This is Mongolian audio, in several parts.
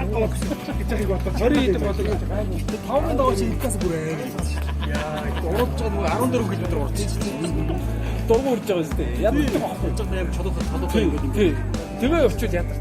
гэж бодож 20 хэдэн болоо гэж байна. 5 доо чи итгэс бүрээ. Яа, урд жоо 14 км урдчих. Дургу урж байгаа зү. Яд ч багхгүй. Яг чодоо ингээд. Тэгээ өвчл ядар.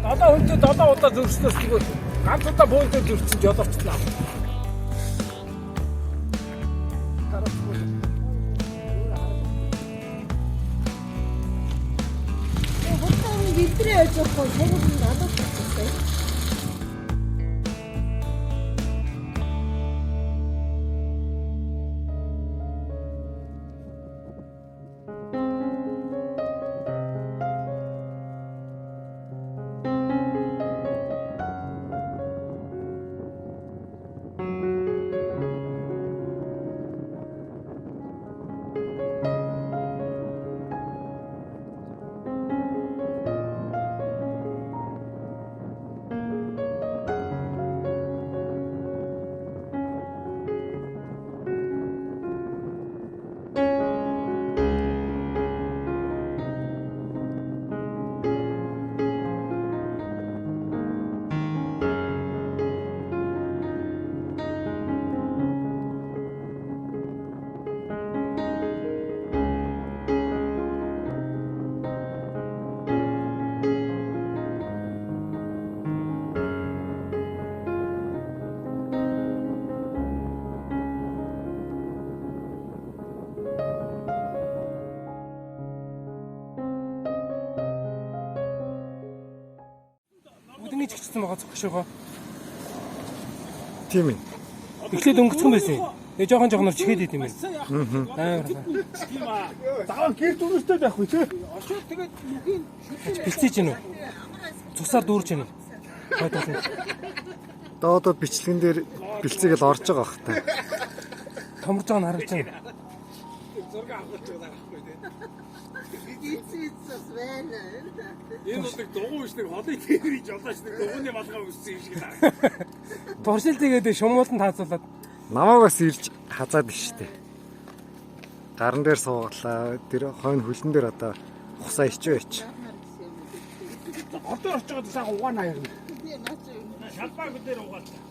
Одоо хүнтэй 7 удаа зөрснөөс тэгвэл ганц удаа бөөнтэй зөрсөн жолоочтлаа. Хотод бидрээ яаж явах вэ? Тэгвэл надад болчихсон. Өдний чигчсэн байгаа зөвхөшөөгөө. Тийм ээ. Эхлээд өнгөцгөн байсан юм. Тэгээ жоохон чихээд идэм юм. Аа. Заавал гэр дүрстэй байхгүй тий. Ашиг тэгээд нүхийн бэлцээж гинөө. Цусаар дүүрж гинөө. Одоо бичлэгэн дээр бэлцээгэл орж байгаа бах та. Томорж байгаа нь харагдаж байна. Зураг авах гэж байгаа байхгүй тий. Эцэцс байна. Энэ бол дугуй биш нэг холын тэрий жолооч нэг дугууны малгай өссөн юм шиг байна. Туршил тэгээд шумуулан таацуулаад Намайг бас ирж хазаад иштэй. Гаран дээр суугалаа. Тэр хойно хөлн дээр одоо хусаа ичөө ич. Хотоор очиж байгаа сайхан угаана ярина. Шалбар дээр угаалаа.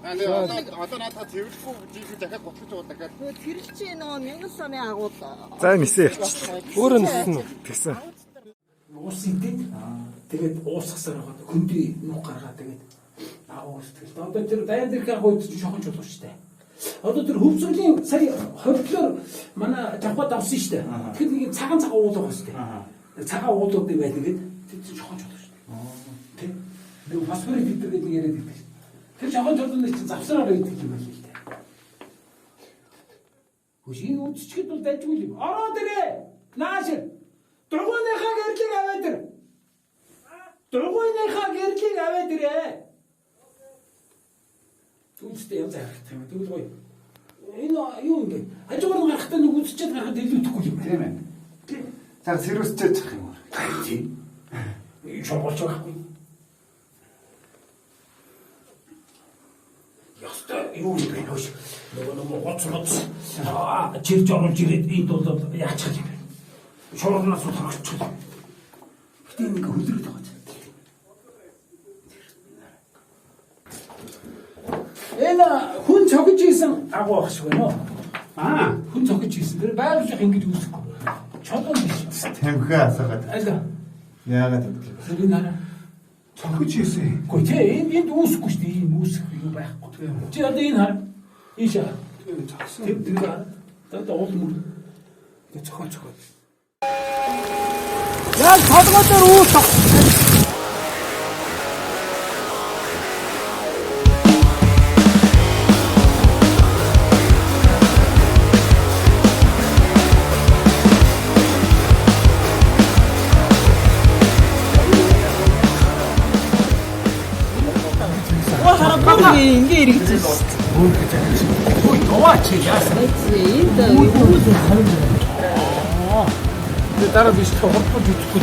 Одоо надад тэрвэрлэхгүй жишээ дахиад готлож байгаа дахиад. Тэрл чи нөгөө 1000 сарын агуул. За нисээ явчихлаа. өөрөө ниссэн үү? Тэгсэн. Уус идээд тэгээд уусгасаар байгаа. Хөндрий нүх гаргаад тэгээд уус тэгэл. Одоо тэр дайан дэрх агууд ч шохон ч болов штэ. Одоо тэр хөвцөрлийн сая хөвдлөөр манай жавхад авсан штэ. Тэгэхээр нэг цагаан уул байгаа штэ. Цагаан уулуудыг байдаг гээд тэр шохон ч болов штэ. Тэг. Нэг фосфорид гэдэг нэг яриад байдаг. Тэр шохон чулууны чинь завсраар байдаг юм байна л дээ. Хөшийн үдчихэд бол дайжгүй юм. Ороод ирээ. Нааш. Дугуйныхаа гэрлийг аваад ир. Дугуйныхаа гэрлийг аваад ирээ. Түнстэй юм заах юм. Тэгвэл гоё. Энэ юу юм бэ? Хажуугаар нь гарахтаа нэг үдчихэд гарахад илүүдэхгүй юм тийм ээ. Тийм. За сэрүүсчээж ах юм уу? Тийм. Шоолч байхгүй. Яста юу юм бэ? Нөгөө гоцгоц. Чирж оруулж ирээд энд бол яачих юм бэ? Шуурнаас утгаачих. Гэтэ нэг хөлрөд байгаа ч. Энэ хүн цогж ийсэн агуу ах шиг байна уу? Хүн цогж ийсэн. Тэр байгаль ингэж үүсэхгүй. Чулуун биш. Тамхи асаагаад. Аль. Яагаад гэвэл Тэр нара Цогж ийсэн. Гэхдээ тий энд үүсэхгүй шүү дээ. Ийм үүсэх юу байхгүй. Чи одоо энэ хар. Ийшээ. Тэр одоо уул мөр. Тэ цохоо. Яг толгой дээр үүсэх. 이게 이렇게 따라 비슷하고 헛헛 유튜브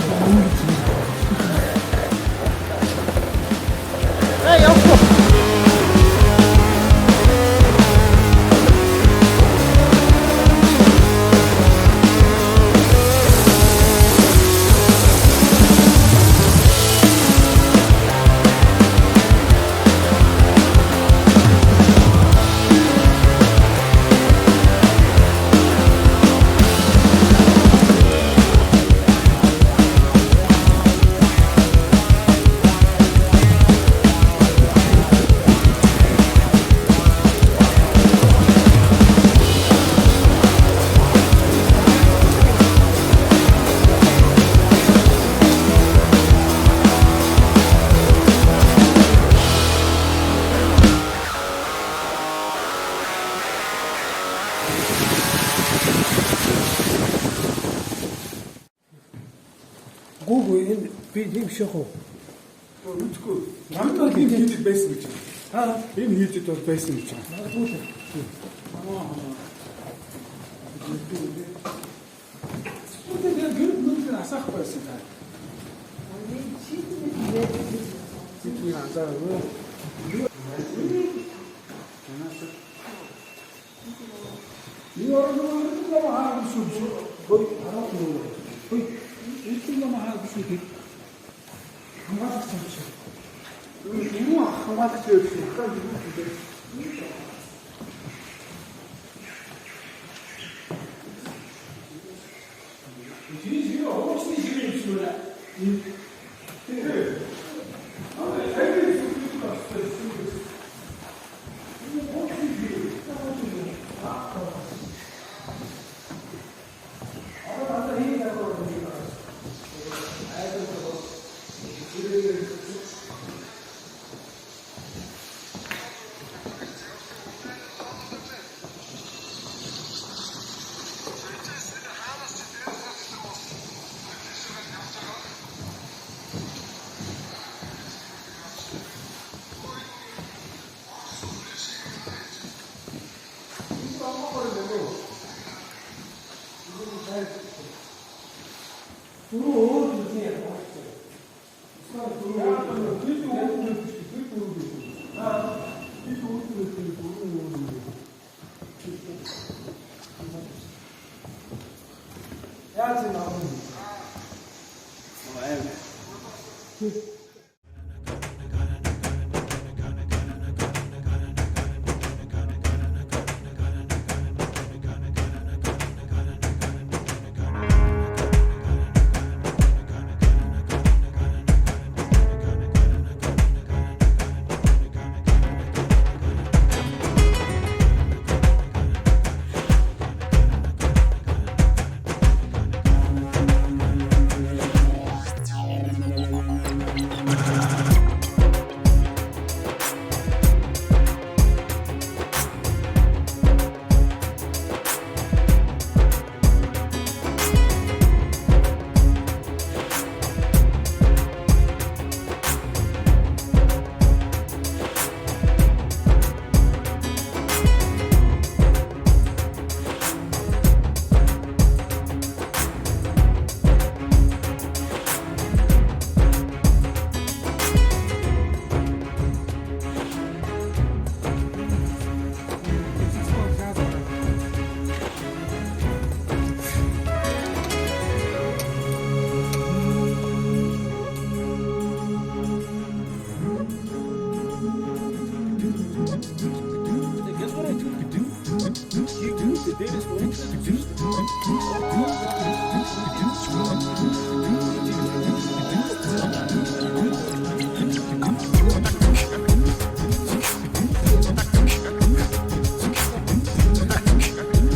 Гүүг энэ би юм шахав. Үгүй. Намайг энэ хийдэг байсан гэж. Энэ хийдэг бол байсан гэж. Үгүй гэр нүдэн асаах байсан та. Сэтгүүр анзаараа.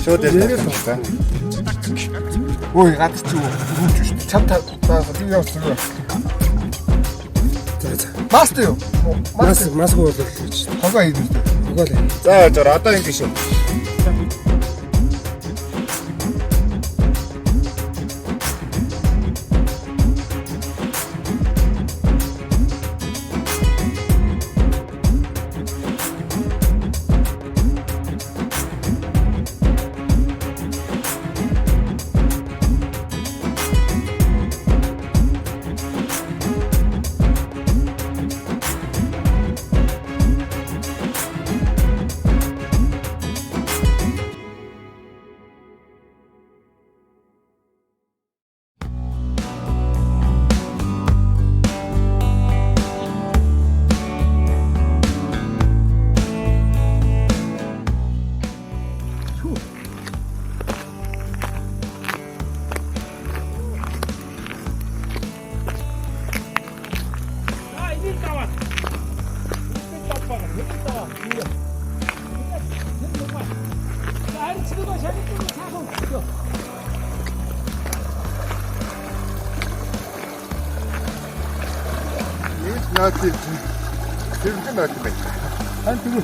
Шууд яриад байна. Ой, гадч юу хурж шүү. Чам та би явсан уу? Маст юу? Масгүй болов гэж. Хогоо хийх үү? Хогоо л. За зөөр одоо ингэ шүү. Наач. Тэр нь наач байна. 한 두고.